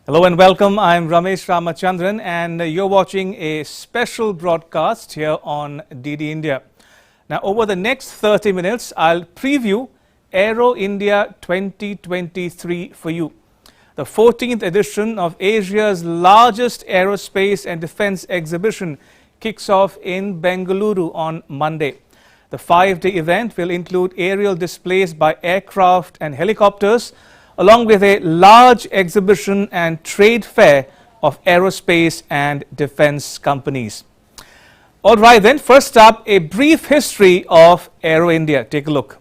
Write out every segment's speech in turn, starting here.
Hello and welcome. I'm Ramesh Ramachandran and you're watching a special broadcast here on DD India. Now over the next 30 minutes, I'll preview Aero India 2023 for you. The 14th edition of Asia's largest aerospace and defense exhibition kicks off in Bengaluru on Monday. The 5-day event will include aerial displays by aircraft and helicopters, along with a large exhibition and trade fair of aerospace and defense companies. All right then, first up, a brief history of Aero India. Take a look.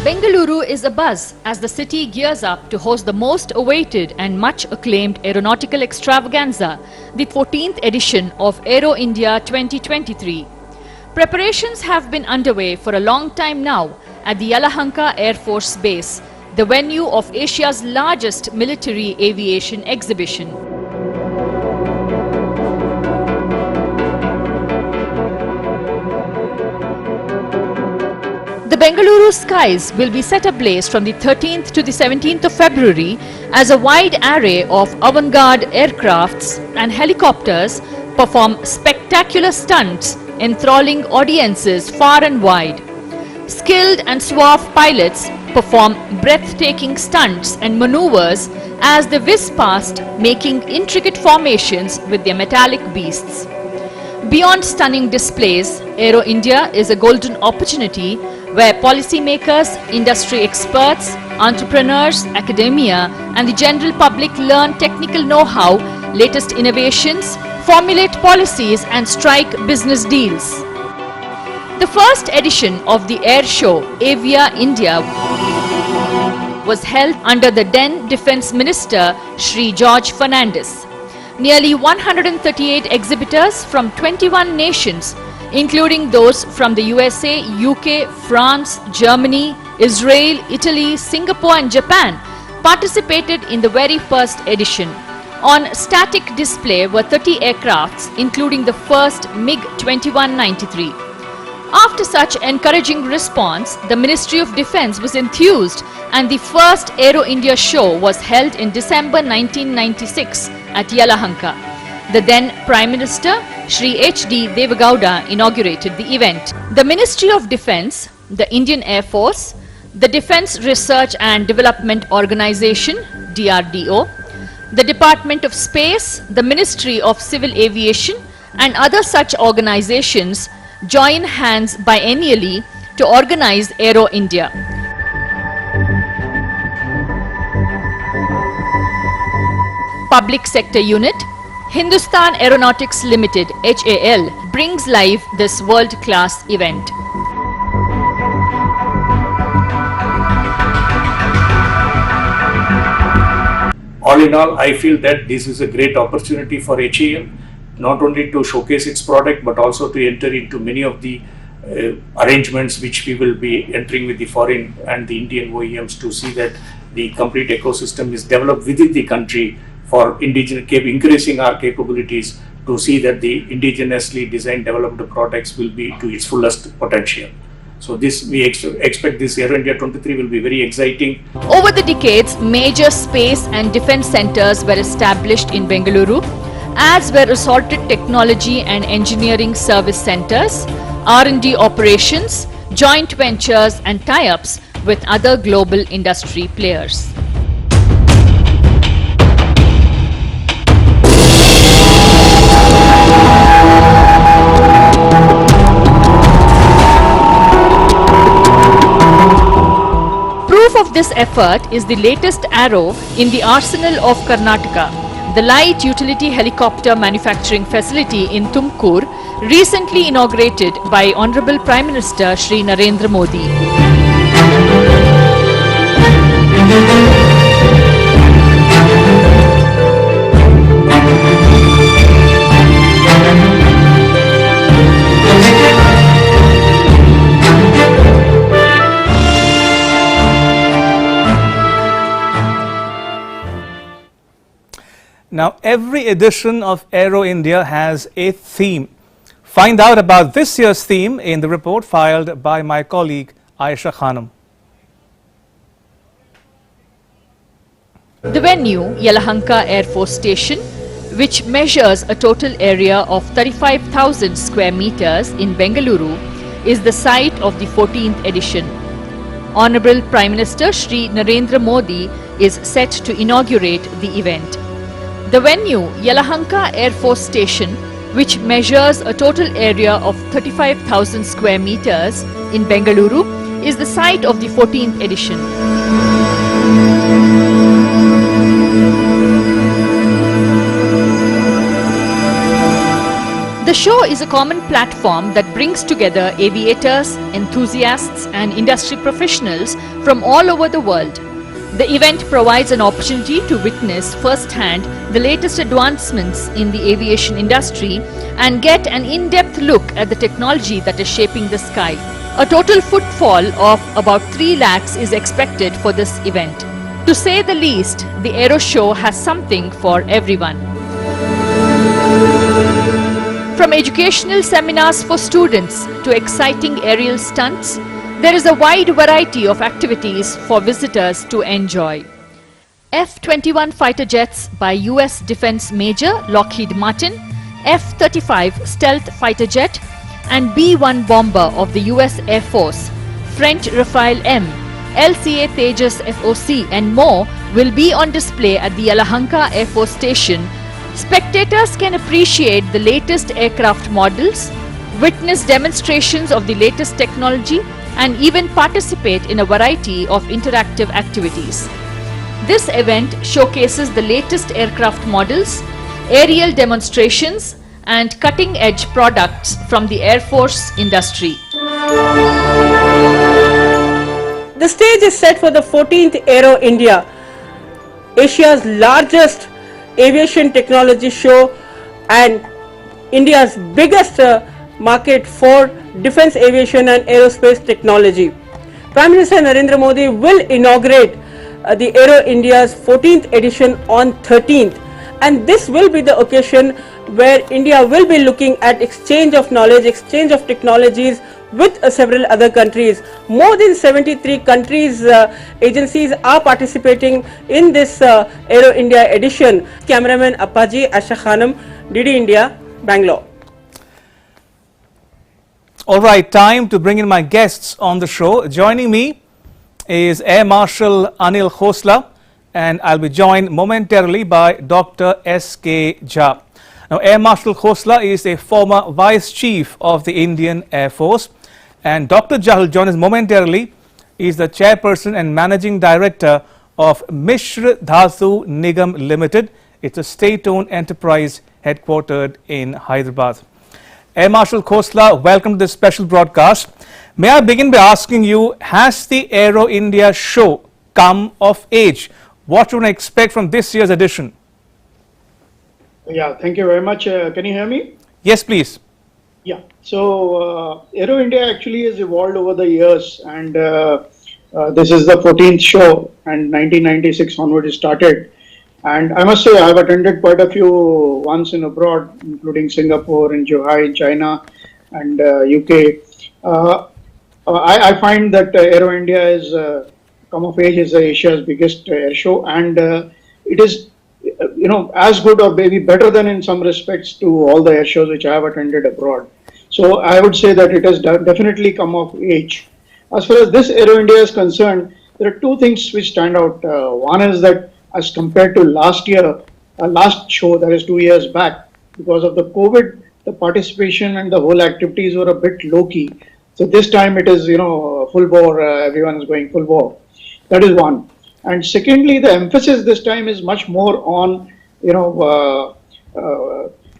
Bengaluru is abuzz as the city gears up to host the most awaited and much acclaimed aeronautical extravaganza, the 14th edition of Aero India 2023. Preparations have been underway for a long time now at the Yelahanka Air Force Base, the venue of Asia's largest military aviation exhibition. The Bengaluru skies will be set ablaze from the 13th to the 17th of February as a wide array of avant-garde aircrafts and helicopters perform spectacular stunts enthralling audiences far and wide. Skilled and suave pilots perform breathtaking stunts and maneuvers as they whiz past, making intricate formations with their metallic beasts. Beyond stunning displays, Aero India is a golden opportunity where policymakers, industry experts, entrepreneurs, academia and the general public learn technical know-how, latest innovations, formulate policies and strike business deals. The first edition of the air show, Avia India, was held under the then Defence Minister Shri George Fernandes. Nearly 138 exhibitors from 21 nations, including those from the USA, UK, France, Germany, Israel, Italy, Singapore and Japan, participated in the very first edition. On static display were 30 aircrafts, including the first MiG-2193. After such encouraging response, the Ministry of Defence was enthused and the first Aero India show was held in December 1996 at Yelahanka. The then Prime Minister, Shri H.D. Devagowda, inaugurated the event. The Ministry of Defence, the Indian Air Force, the Defence Research and Development Organisation, DRDO, the Department of Space, the Ministry of Civil Aviation and other such organizations join hands biennially to organize Aero India. Public Sector Unit, Hindustan Aeronautics Limited, HAL, brings live this world-class event. All in all, I feel that this is a great opportunity for HAL, not only to showcase its product, but also to enter into many of the arrangements which we will be entering with the foreign and the Indian OEMs to see that the complete ecosystem is developed within the country for increasing our capabilities to see that the indigenously designed, developed products will be to its fullest potential. So we expect this Aero India 23 will be very exciting. Over the decades, major space and defense centers were established in Bengaluru, as were assorted technology and engineering service centers, R&D operations, joint ventures and tie-ups with other global industry players. Proof of this effort is the latest Aero in the arsenal of Karnataka, the light utility helicopter manufacturing facility in Tumkur, recently inaugurated by Honorable Prime Minister Shri Narendra Modi. Now, every edition of Aero India has a theme. Find out about this year's theme in the report filed by my colleague Aisha Khanum. The venue, Yelahanka Air Force Station, which measures a total area of 35,000 square meters in Bengaluru, is the site of the 14th edition. Honorable Prime Minister Shri Narendra Modi is set to inaugurate the event. The venue, Yelahanka Air Force Station, which measures a total area of 35,000 square meters in Bengaluru, is the site of the 14th edition. The show is a common platform that brings together aviators, enthusiasts and industry professionals from all over the world. The event provides an opportunity to witness firsthand the latest advancements in the aviation industry and get an in-depth look at the technology that is shaping the sky. A total footfall of about 3 lakhs is expected for this event. To say the least, the Aero show has something for everyone. From educational seminars for students to exciting aerial stunts, there is a wide variety of activities for visitors to enjoy. F-21 fighter jets by US Defense Major Lockheed Martin, F-35 stealth fighter jet and B-1 bomber of the US Air Force, French Rafale M, LCA Tejas FOC and more will be on display at the Yelahanka Air Force Station. Spectators can appreciate the latest aircraft models, witness demonstrations of the latest technology and even participate in a variety of interactive activities. This event showcases the latest aircraft models, aerial demonstrations and cutting-edge products from the Air Force industry. The stage is set for the 14th Aero India, Asia's largest aviation technology show and India's biggest market for defense aviation and aerospace technology. Prime Minister Narendra Modi will inaugurate the Aero India's 14th edition on 13th, and this will be the occasion where India will be looking at exchange of knowledge, exchange of technologies with several other countries. More than 73 countries, agencies are participating in this Aero India edition. Cameraman Appaji Asha Khanam, DD India, Bangalore. All right, time to bring in my guests on the show. Joining me is Air Marshal Anil Khosla, and I'll be joined momentarily by Dr. S.K. Jha. Now, Air Marshal Khosla is a former Vice Chief of the Indian Air Force, and Dr. Jha, who will join us momentarily, is the Chairperson and Managing Director of Mishra Dhatu Nigam Limited. It's a state-owned enterprise headquartered in Hyderabad. Air Marshal Khosla, welcome to this special broadcast. May I begin by asking you, has the Aero India show come of age? What should one expect from this year's edition? Yeah, thank you very much. Can you hear me? Yes, please. Yeah, so Aero India actually has evolved over the years, and this is the 14th show, and 1996 onward it started. And I must say I have attended quite a few ones in abroad, including Singapore and Zhuhai in China and UK. I find that Aero India is come of age is Asia's biggest air show, and it is as good or maybe better than in some respects to all the air shows which I have attended abroad. So I would say that it has definitely come of age. As far as this Aero India is concerned, there are two things which stand out. One is that as compared to last year, last show, that is 2 years back, because of the COVID, the participation and the whole activities were a bit low-key. So this time it is, full bore, everyone is going full bore. That is one. And secondly, the emphasis this time is much more on,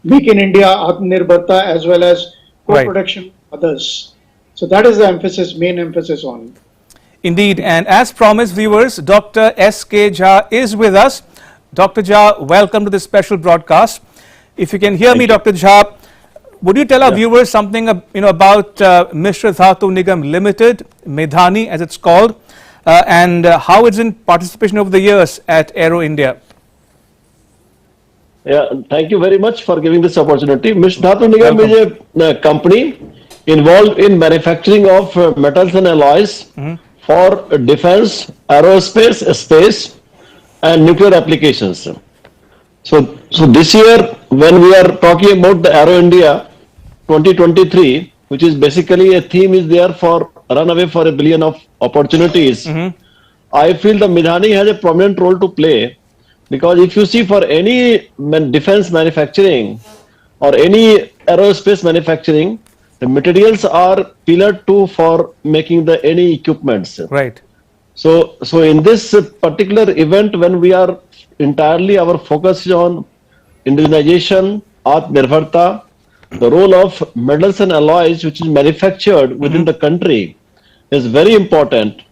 Make in India, Atmanirbharta, as well as co-production with others. So that is the main emphasis on. Indeed, and as promised, viewers, Dr. S.K. Jha is with us. Dr. Jha, welcome to this special broadcast. If you can hear me, Dr. Jha, would you tell our viewers something about Mishra Dhatu Nigam Limited, Medhani as it's called, and how it's in participation over the years at Aero India? Yeah, thank you very much for giving this opportunity. Mishra Dhatu Nigam is a company involved in manufacturing of metals and alloys for defense, aerospace, space, and nuclear applications. So this year, when we are talking about the Aero India 2023, which is basically a theme is there for runaway for $1 billion of opportunities. I feel the Midhani has a prominent role to play, because if you see for any defense manufacturing or any aerospace manufacturing, the materials are pillar 2 for making the any equipments. Right. So in this particular event, when we are entirely our focus is on indigenization, Atmanirbharta, the role of metals and alloys which is manufactured within the country is very important,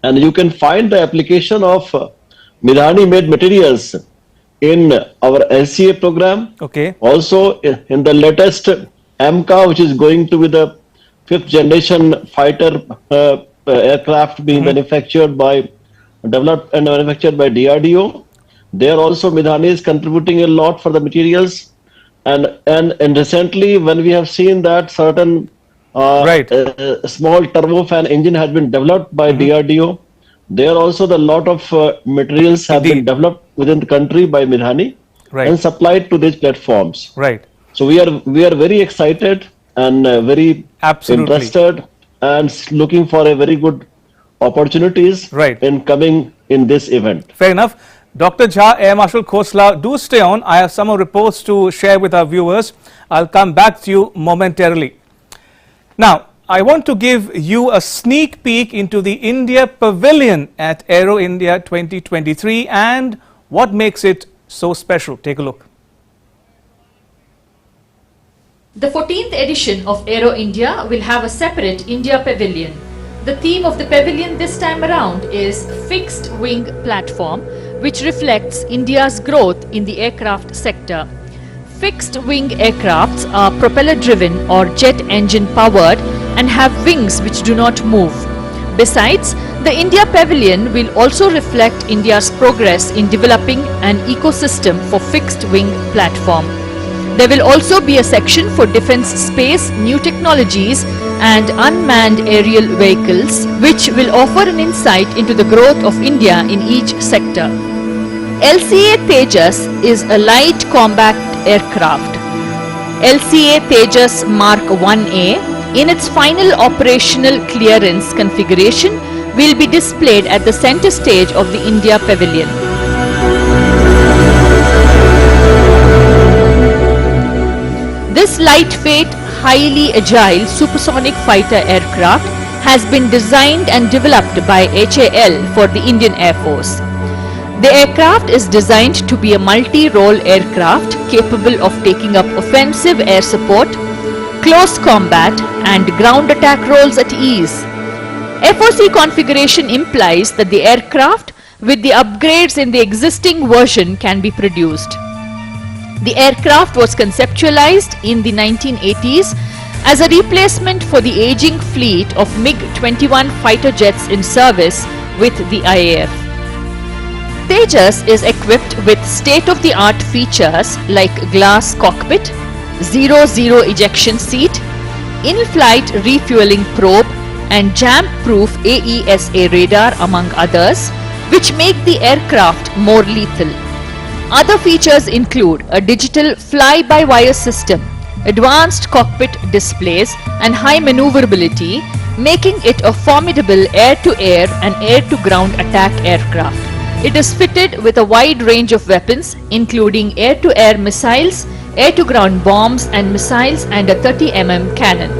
and you can find the application of Midhani made materials in our LCA program. Okay. Also in the latest AMCA, which is going to be the 5th generation fighter aircraft being developed and manufactured by DRDO. There also Midhani is contributing a lot for the materials, and recently when we have seen that certain small turbofan engine has been developed by DRDO, there also the lot of materials have been developed within the country by Midhani and supplied to these platforms. Right. So we are very excited and very interested and looking for a very good opportunities in coming in this event. Fair enough. Dr. Jha, Air Marshal Khosla, do stay on. I have some more reports to share with our viewers. I'll come back to you momentarily. Now, I want to give you a sneak peek into the India Pavilion at Aero India 2023 and what makes it so special. Take a look. The 14th edition of Aero India will have a separate India Pavilion. The theme of the pavilion this time around is Fixed Wing Platform, which reflects India's growth in the aircraft sector. Fixed wing aircrafts are propeller driven or jet engine powered and have wings which do not move. Besides, the India Pavilion will also reflect India's progress in developing an ecosystem for fixed wing platform. There will also be a section for defense space, new technologies and unmanned aerial vehicles, which will offer an insight into the growth of India in each sector. LCA Tejas is a light combat aircraft. LCA Tejas Mark 1A, in its final operational clearance configuration, will be displayed at the center stage of the India Pavilion. This lightweight, highly agile supersonic fighter aircraft has been designed and developed by HAL for the Indian Air Force. The aircraft is designed to be a multi-role aircraft capable of taking up offensive air support, close combat and ground attack roles at ease. FOC configuration implies that the aircraft with the upgrades in the existing version can be produced. The aircraft was conceptualized in the 1980s as a replacement for the aging fleet of MiG-21 fighter jets in service with the IAF. Tejas is equipped with state-of-the-art features like glass cockpit, zero ejection seat, in-flight refueling probe and jam-proof AESA radar among others, which make the aircraft more lethal. Other features include a digital fly-by-wire system, advanced cockpit displays and high maneuverability, making it a formidable air-to-air and air-to-ground attack aircraft. It is fitted with a wide range of weapons including air-to-air missiles, air-to-ground bombs and missiles and a 30 mm cannon.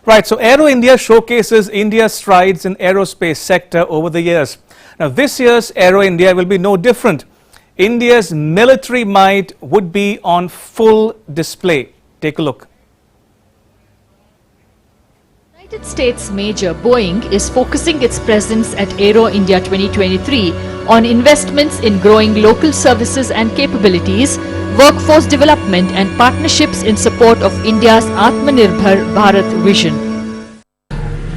Right, so Aero India showcases India's strides in aerospace sector over the years. Now this year's Aero India will be no different. India's military might would be on full display. Take a look. United States major Boeing is focusing its presence at Aero India 2023 on investments in growing local services and capabilities, workforce development and partnerships in support of India's Atmanirbhar Bharat vision.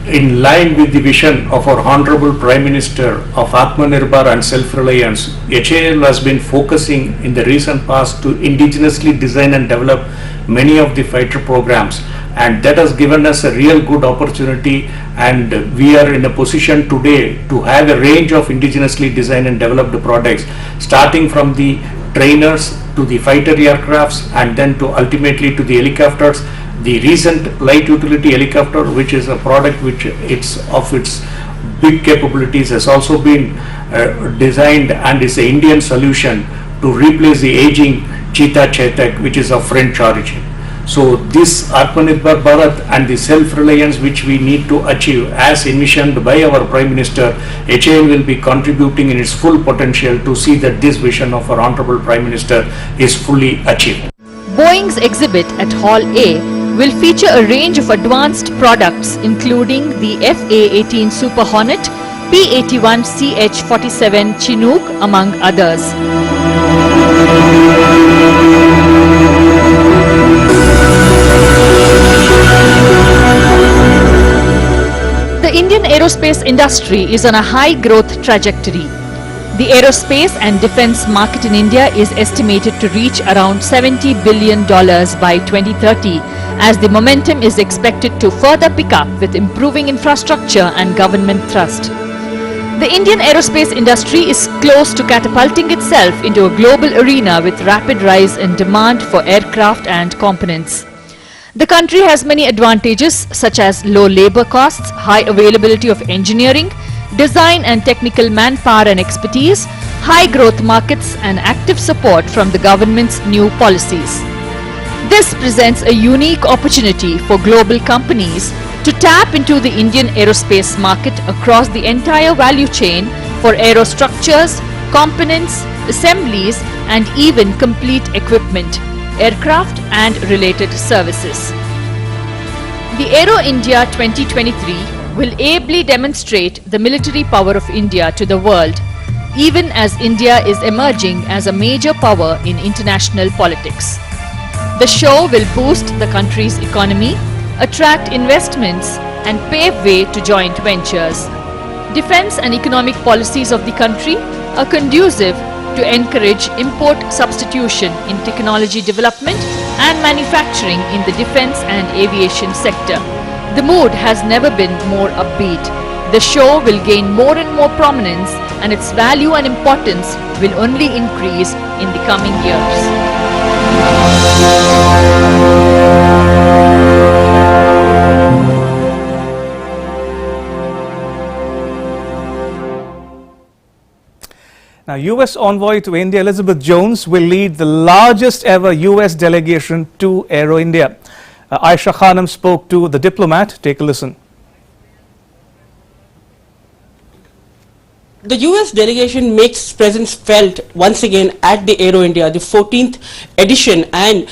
in line with the vision of our Honorable Prime Minister of Atmanirbhar and self-reliance, HAL has been focusing in the recent past to indigenously design and develop many of the fighter programs, and that has given us a real good opportunity, and we are in a position today to have a range of indigenously designed and developed products, starting from the trainers to the fighter aircrafts and then to ultimately to the helicopters. The recent light utility helicopter, which is a product which it's of its big capabilities, has also been designed and is an Indian solution to replace the aging Cheetah Chetak, which is of French origin. So this Atmanirbhar Bharat and the self-reliance which we need to achieve as envisioned by our Prime Minister, HAL will be contributing in its full potential to see that this vision of our Honorable Prime Minister is fully achieved. Boeing's exhibit at Hall A will feature a range of advanced products including the FA-18 Super Hornet, P-81 CH-47 Chinook among others. The Indian aerospace industry is on a high growth trajectory. The aerospace and defense market in India is estimated to reach around $70 billion by 2030, as the momentum is expected to further pick up with improving infrastructure and government thrust. The Indian aerospace industry is close to catapulting itself into a global arena with rapid rise in demand for aircraft and components. The country has many advantages such as low labor costs, high availability of engineering, design and technical manpower and expertise, high growth markets and active support from the government's new policies. This presents a unique opportunity for global companies to tap into the Indian aerospace market across the entire value chain for aerostructures, components, assemblies and even complete equipment, aircraft and related services. The Aero India 2023 will ably demonstrate the military power of India to the world, even as India is emerging as a major power in international politics. The show will boost the country's economy, attract investments, and pave way to joint ventures. Defense and economic policies of the country are conducive to encourage import substitution in technology development and manufacturing in the defense and aviation sector. The mood has never been more upbeat. The show will gain more and more prominence, and its value and importance will only increase in the coming years. Now, US envoy to India Elizabeth Jones will lead the largest ever US delegation to Aero India. Aisha Khanam spoke to the diplomat. Take a listen. The US delegation makes its presence felt once again at the Aero India, the 14th edition, and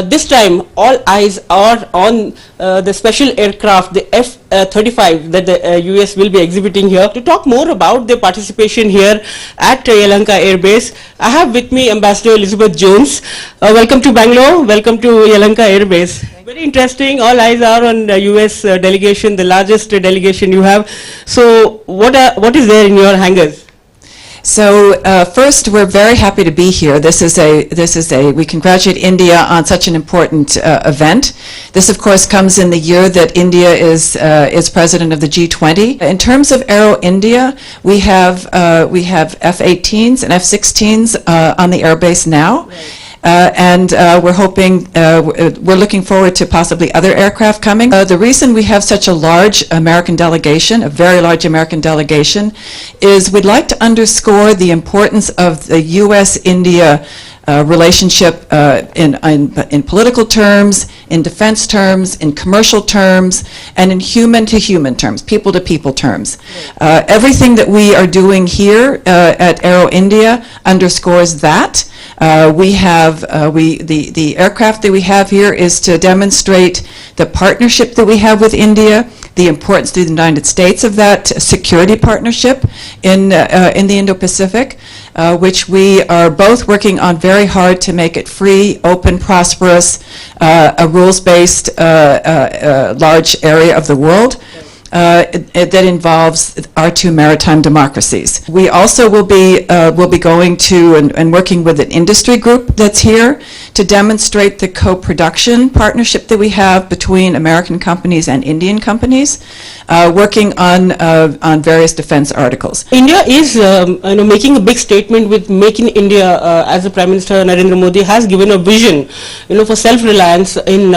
this time all eyes are on the special aircraft, the F-35 that the US will be exhibiting here. To talk more about their participation here at Yelahanka Air Base, I have with me Ambassador Elizabeth Jones. Welcome to Bangalore, welcome to Yelahanka Air Base. Very interesting, all eyes are on the US delegation, the largest delegation you have. So what is there in your hangars? So first, we're very happy to be here. We congratulate India on such an important event. This, of course, comes in the year that India is president of the G20. In terms of Aero India, we have F-18s and F-16s on the airbase now. Right. And we're looking forward to possibly other aircraft coming. The reason we have such a large American delegation, a very large American delegation, is we'd like to underscore the importance of the U.S.-India relationship in political terms, in defense terms, in commercial terms, and in human-to-human terms, people-to-people terms. Everything that we are doing here at Aero India underscores that. The aircraft that we have here is to demonstrate the partnership that we have with India, the importance to the United States of that security partnership in the Indo-Pacific, which we are both working on very hard to make it free, open, prosperous, a rules-based large area of the world. that involves our two maritime democracies. We also will be going to and working with an industry group that's here to demonstrate the co-production partnership that we have between American companies and Indian companies, working on various defense articles. India is making a big statement with Make in India, as the Prime Minister Narendra Modi has given a vision for self-reliance in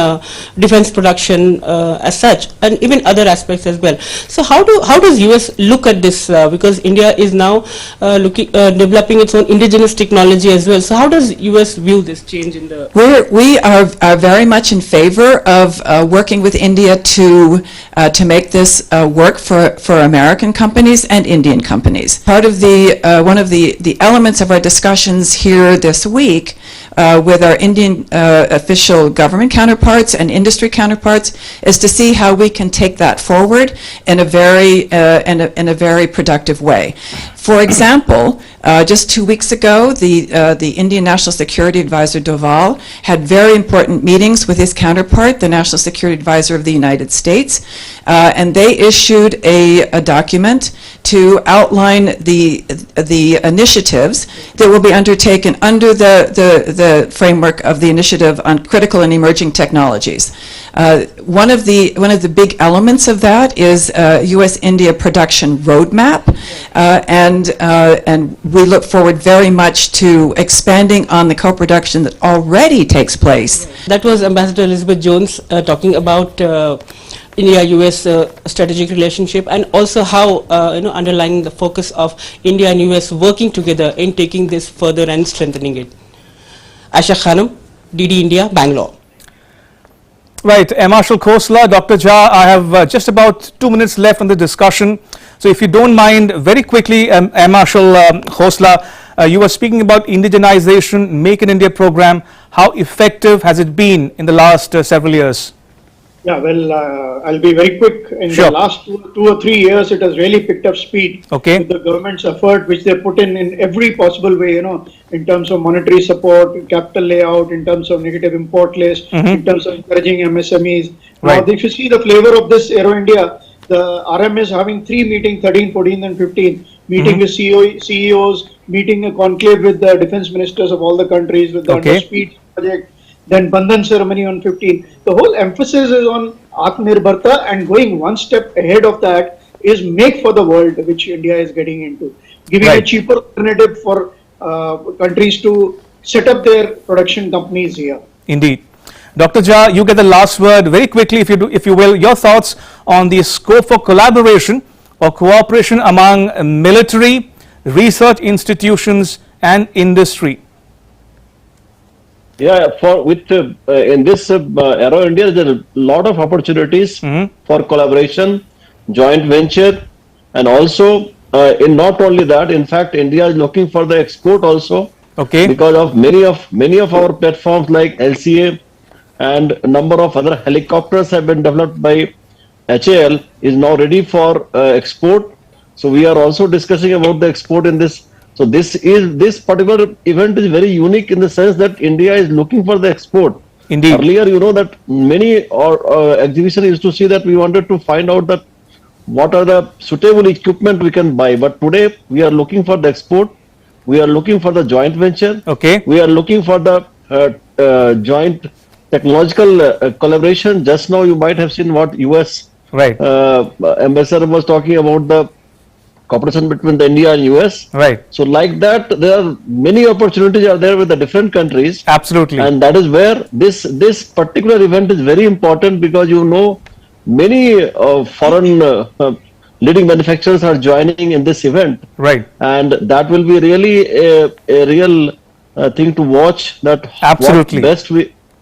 defense production as such, and even other aspects as well. So how does US look at this, because India is now developing its own indigenous technology as well. So how does US view this change in the... We are very much in favor of working with India to make this work for American companies and Indian companies. Part of one of the elements of our discussions here this week with our Indian official government counterparts and industry counterparts is to see how we can take that forward in a very productive way. For example, just 2 weeks ago, the Indian National Security Advisor Doval had very important meetings with his counterpart, the National Security Advisor of the United States, and they issued a document to outline the initiatives that will be undertaken under the framework of the Initiative on Critical and Emerging Technologies. One of the big elements of that is U.S.-India production roadmap, and we look forward very much to expanding on the co-production that already takes place. That was Ambassador Elizabeth Jones talking about India-US strategic relationship, and also how underlining the focus of India and US working together in taking this further and strengthening it. Asha Khanam, DD India, Bangalore. Right, Air Marshal Khosla, Dr. Jha, I have just about 2 minutes left on the discussion. So if you don't mind, very quickly, Air Marshal Khosla, you were speaking about indigenization, Make in India program. How effective has it been in the last several years? Yeah, well, I'll be very quick. In Sure. the last 2 or 3 years, it has really picked up speed. Okay. With the government's effort, which they put in every possible way, in terms of monetary support, capital layout, in terms of negative import list, in terms of encouraging MSMEs. Right. Now, if you see the flavor of this Aero India, the RM is having 3 meetings, 13, 14, and 15. Meeting with CEOs, meeting a conclave with the defense ministers of all the countries with the Okay. Under Speed project. Then Bandhan ceremony on 15. The whole emphasis is on Atmanirbharta, and going one step ahead of that is Make for the World, which India is getting into. Giving a Right. cheaper alternative for countries to set up their production companies here. Indeed. Dr. Jha, you get the last word very quickly, if you will, your thoughts on the scope for collaboration or cooperation among military, research institutions and industry. Yeah, in this Aero India, there are a lot of opportunities for collaboration, joint venture, and also in not only that, in fact, India is looking for the export also. Okay. Because of many of our platforms like LCA and a number of other helicopters have been developed by HAL is now ready for export. So we are also discussing about the export in this. So this particular event is very unique in the sense that India is looking for the export. Indeed. Earlier, that many exhibition used to see that we wanted to find out that what are the suitable equipment we can buy. But today we are looking for the export. We are looking for the joint venture. Okay. We are looking for the joint technological collaboration. Just now you might have seen what US Right. ambassador was talking about the cooperation between the India and US. Right. So like that, there are many opportunities are there with the different countries. Absolutely. And that is where this particular event is very important, because many foreign leading manufacturers are joining in this event. Right. And that will be really a real thing to watch, that Absolutely. what best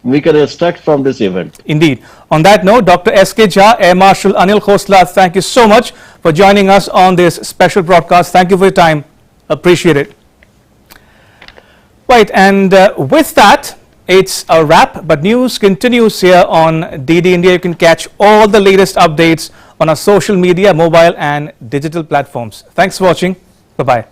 we can extract from this event. Indeed. On that note, Dr. S.K. Jha, Air Marshal Anil Khosla, thank you so much for joining us on this special broadcast. Thank you for your time. Appreciate it. Right, and with that, it's a wrap, but news continues here on DD India. You can catch all the latest updates on our social media, mobile and digital platforms. Thanks for watching. Bye-bye.